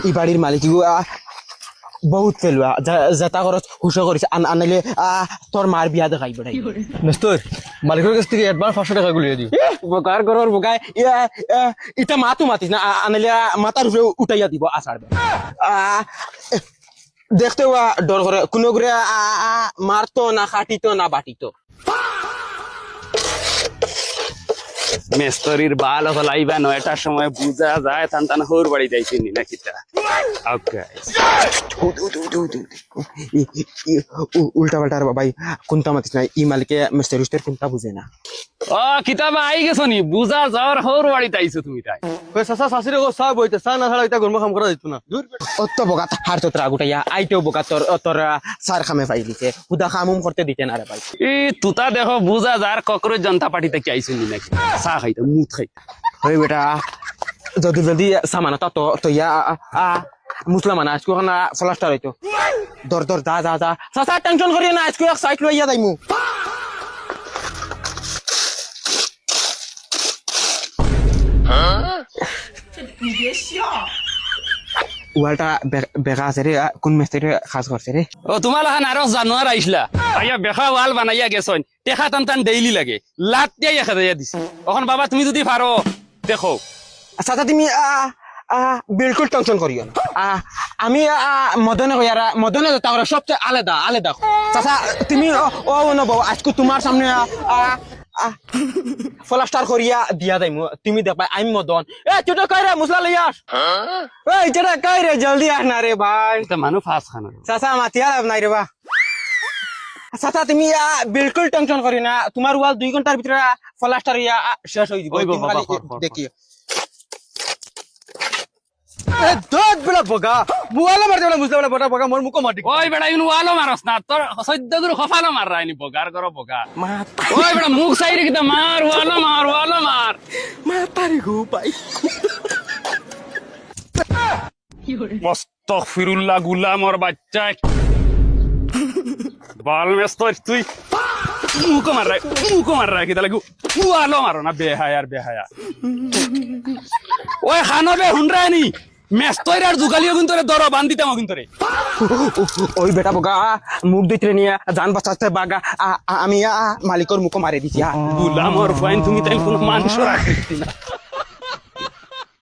ই বাড়ির মালিক বহুত ফেলুয়া যেটা খরচ হুশো করিস আনাইলে তোর মার বিয়া দেখাই বেড়াই মেস্তর মালিকের কাছ থেকে অ্যাডভান্স 500 টাকা গুলিয়ে দিই। বোকার গরর বোকায় ইটা মাতো মাতিস না আনাইলে মাথার উপরে উঠাইয়া দিব আসার দেখতে ডর করে কোনো করে মারতো না খাটিতো না বাটিতো। মেস্তরির বাল হলাইবা 9টার সময় বুঝা যায় তান হোর বাড়ি যাইছিনি নাকি তারা। ওকে উল্টা পাল্টা ভাই কোনটা মাতিস না ই মালিকে মিস্টার উস্তের কোনটা বুঝে না। ও কিতাবা আই গেছো নি বুঝা যাওয়ার হোর বাড়ি তাইছো তুমি তাই। কই চাচা শাশুড়ি গো সব বইতে চা না ছাড়া এটা গরম কাম করা যেত না। অত বোকা হার তোর আগুটাইয়া আইতেও বোকা তোর সার খামে পাই দিছে হুদা খামুম করতে দিতে না রে ভাই। তুতা দেখো বুঝা যার ককরোচ জনতা পার্টিতে কি আইছো নি নাকি চা খাইতে মুত খাইতে। ওই বেটা যদি যদি সামানা তো ইয়া মুসলমান আজকে ওখানে ফলাস্টার হইতো দর দর যা যা যা চাচা টেনশন করিয়ে না আজকে এক সাইড লইয়া যাইমু। ওয়ালটা বেকা আছে রে কোন মিস্ত্রি কাজ করছে রে। ও তোমার লাহান আরো জানোয়ার আইসলা আইয়া বেখা ওয়াল বানাইয়া গেছন টেকা টান ডেইলি লাগে লাট দিয়া এখা দিয়া দিছি। এখন বাবা তুমি যদি পারো দেখো। চাচা তুমি বিলকুল টেনশন করিও না আমি মদনে কইয়ারা মদনে তাহলে সবচেয়ে আলাদা আলাদা চাচা তুমি ও নবো আজকে তোমার সামনে ফলাস্টার করিয়া দিয়া যাইমু তুমি দেখবা আমি মদন এ ছোট কই রে মুসলা লইয়াস এই ছোট কই রে জলদি আস না রে ভাই মানুষ ফাঁস খানা চাচা মাতিয়া লাভ নাই রে বা। চাচা তুমি বিলকুল টেনশন করি না তোমার ওয়াল 2 ঘন্টার ভিতরে ফলাস্টার ইয়া শেষ হয়ে যাব দেখি। দত বড় বগা মুয়ালা মারতে বড় মুসলা বড় বগা মোর মুকো মাটি। ওই বেটা ইনু ওয়ালো মারস না তোর সদ্য দূর খফালো মার রাইনি বগার করো বগা ওই বেটা মুখ সাইরে কিতা মার ওয়ালো মার মাতারি গো পাই। আস্তাগফিরুল্লাহ গুলামর বাচ্চা বাল মেস্তর তুই মুখ মার রাই কিতা লাগু ওয়ালো মারো না বেহায়া ওই খানবে হুনরানি মেস্তর আর জুগালিও কিন্তু দর বান্দিতাম কিন্তু রে। ওই বেটা বোকা মুখ দিতে নিয়ে জান বাঁচাতে বাগা আমি মালিকর মুখ মারে দিছি। গুলামর ফাইন তুমি তাই কোনো মানুষ রাখছি না।